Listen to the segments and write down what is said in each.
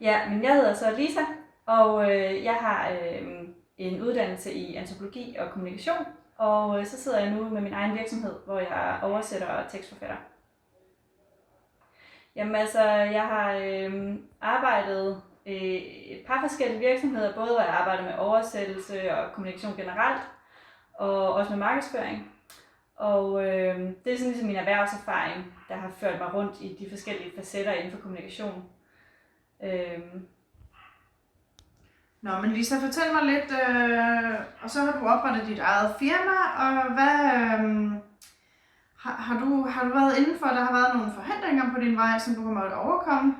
Ja, men jeg hedder så Lisa, og jeg har en uddannelse i antropologi og kommunikation, og så sidder jeg nu med min egen virksomhed, hvor jeg oversætter og tekstforfatter. Jamen altså, jeg har arbejdet et par forskellige virksomheder, både hvor jeg arbejder med oversættelse og kommunikation generelt, og også med markedsføring. Og det er sådan ligesom min erhvervserfaring, der har ført mig rundt i de forskellige facetter inden for kommunikation. Nå, men Lisa, fortæl mig lidt, og så har du oprettet dit eget firma, og hvad har du været inden for, der har været nogle forhindringer på din vej, som du har måttet overkomme?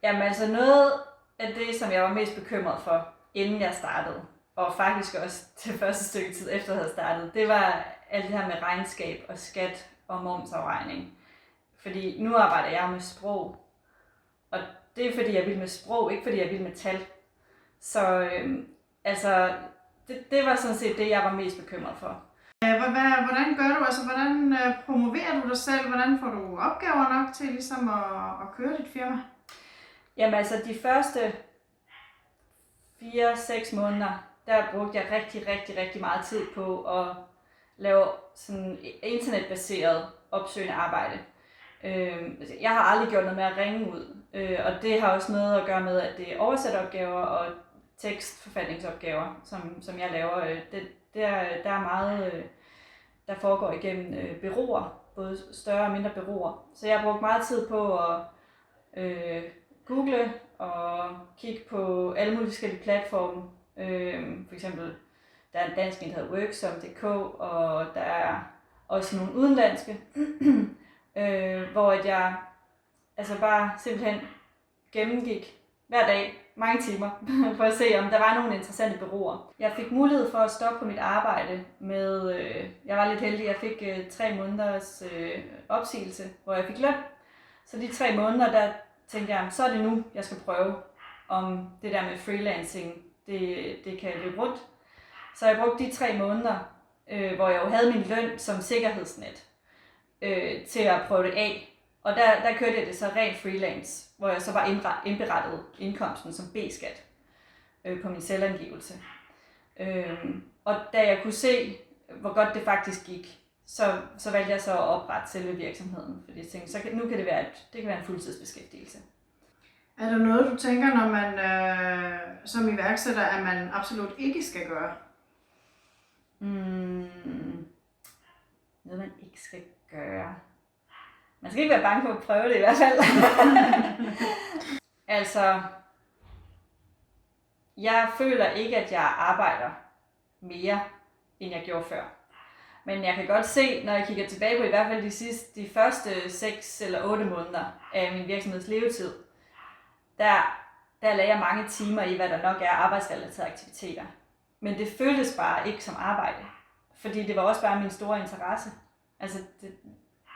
Jamen altså noget af det, som jeg var mest bekymret for, inden jeg startede, og faktisk også det første stykke tid efter jeg havde startet, det var alt det her med regnskab og skat og momsafregning. Fordi nu arbejder jeg med sprog, og det er fordi jeg vil med sprog, ikke fordi jeg vil med tal. Så altså, det var sådan set det, jeg var mest bekymret for. Hvordan gør du, altså hvordan promoverer du dig selv, hvordan får du opgaver nok til ligesom at køre dit firma? Jamen altså de første 4-6 måneder, der brugte jeg rigtig meget tid på at lave sådan internetbaseret opsøgende arbejde. Jeg har aldrig gjort noget med at ringe ud, og det har også noget at gøre med, at det er oversætteropgaver og tekstforfatningsopgaver, som jeg laver. Der er meget, der foregår igennem bureauer, både større og mindre bureauer. Så jeg har brugt meget tid på at google og kigge på alle mulige forskellige platforme. For eksempel, der er en dansk, der hedder Worksom.dk, og der er også nogle udenlandske, hvor jeg altså bare simpelthen gennemgik hver dag mange timer for at se, om der var nogle interessante bureauer. Jeg fik mulighed for at stoppe på mit arbejde med, jeg var lidt heldig, jeg fik 3 måneders opsigelse, hvor jeg fik løn. Så de 3 måneder, der tænkte jeg, så er det nu, jeg skal prøve, om det der med freelancing, det kan løbe rundt. Så jeg brugte de 3 måneder, hvor jeg jo havde min løn som sikkerhedsnet, til at prøve det af. Og der kørte jeg det så rent freelance, hvor jeg så var indberettet indkomsten som B-skat på min selvangivelse. Og da jeg kunne se, hvor godt det faktisk gik, så valgte jeg så at oprette selve virksomheden. Fordi jeg tænkte, så nu kan det kan være en fuldtidsbeskæftigelse. Er der noget, du tænker, når man som iværksætter, at man absolut ikke skal gøre? Noget, man ikke skal gøre. Man skal ikke være bange for at prøve det i hvert fald. Altså, jeg føler ikke, at jeg arbejder mere, end jeg gjorde før. Men jeg kan godt se, når jeg kigger tilbage på i hvert fald de første 6 eller 8 måneder af min virksomheds levetid, der lagde jeg mange timer i, hvad der nok er arbejdsrelaterede aktiviteter. Men det føltes bare ikke som arbejde, fordi det var også bare min store interesse. Altså,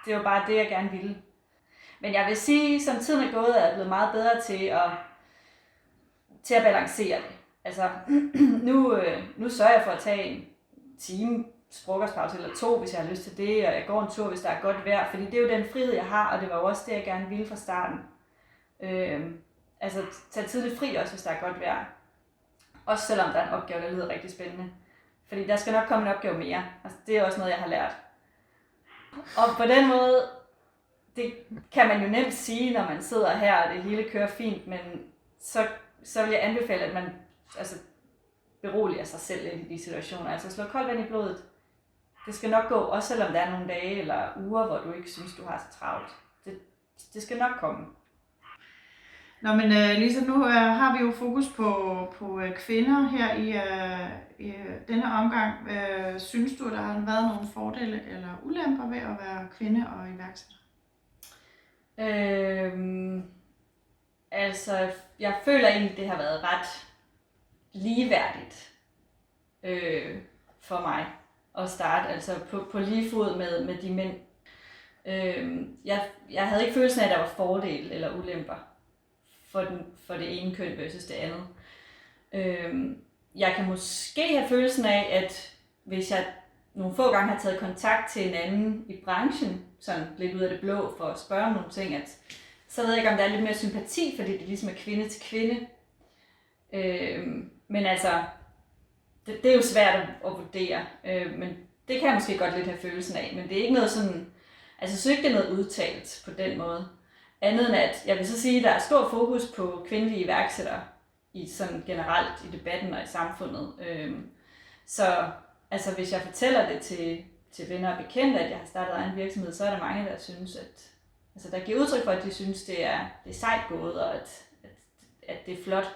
det var bare det, jeg gerne ville. Men jeg vil sige, som tiden er gået, er jeg blevet meget bedre til at balancere det. Altså, nu sørger jeg for at tage en time frokostpause eller 2, hvis jeg har lyst til det, og jeg går en tur, hvis der er godt vejr, fordi det er jo den frihed, jeg har, og det var jo også det, jeg gerne ville fra starten. Altså, tage tidligt fri også, hvis der er godt vejr. Også selvom der er en opgave, der lyder rigtig spændende. Fordi der skal nok komme en opgave mere. Altså, det er også noget, jeg har lært. Og på den måde, det kan man jo nemt sige, når man sidder her, og det hele kører fint, men så vil jeg anbefale, at man beroliger sig selv lidt i de situationer. Altså slå koldt vand i blodet. Det skal nok gå, også selvom der er nogle dage eller uger, hvor du ikke synes, du har så travlt. Det skal nok komme. Nå, men Lisa, nu har vi jo fokus på kvinder her i denne omgang. Synes du, der har været nogle fordele eller ulemper ved at være kvinde og iværksætter? Altså, jeg føler egentlig, det har været ret ligeværdigt for mig at starte, altså på lige fod med de mænd. Jeg havde ikke følelsen af, at der var fordele eller ulemper for det ene køn versus det andet. Jeg kan måske have følelsen af, at hvis jeg nogle få gange har taget kontakt til en anden i branchen, sådan lidt ud af det blå for at spørge om nogle ting, Så ved jeg ikke, om der er lidt mere sympati, fordi det ligesom er kvinde til kvinde. Men altså, det er jo svært at vurdere, men det kan jeg måske godt lidt have følelsen af, men det er ikke noget sådan, altså jeg synes ikke, det er noget udtalt på den måde. Andet end at, jeg vil så sige, at der er stor fokus på kvindelige iværksættere i sådan generelt i debatten og i samfundet. Så altså, hvis jeg fortæller det til venner og bekendte, at jeg har startet egen virksomhed, så er der mange, der synes, at altså, der giver udtryk for, at de synes, det er sejt gået, og at det er flot.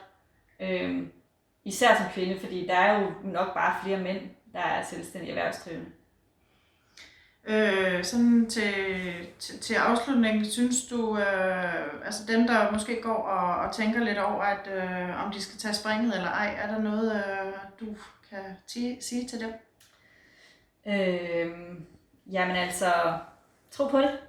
Især som kvinde, fordi der er jo nok bare flere mænd, der er selvstændige erhvervsdrivende. Sådan til afslutningen, synes du, altså dem, der måske går og tænker lidt over, at om de skal tage springet eller ej, er der noget, du kan sige til dem? Jamen altså, tro på det.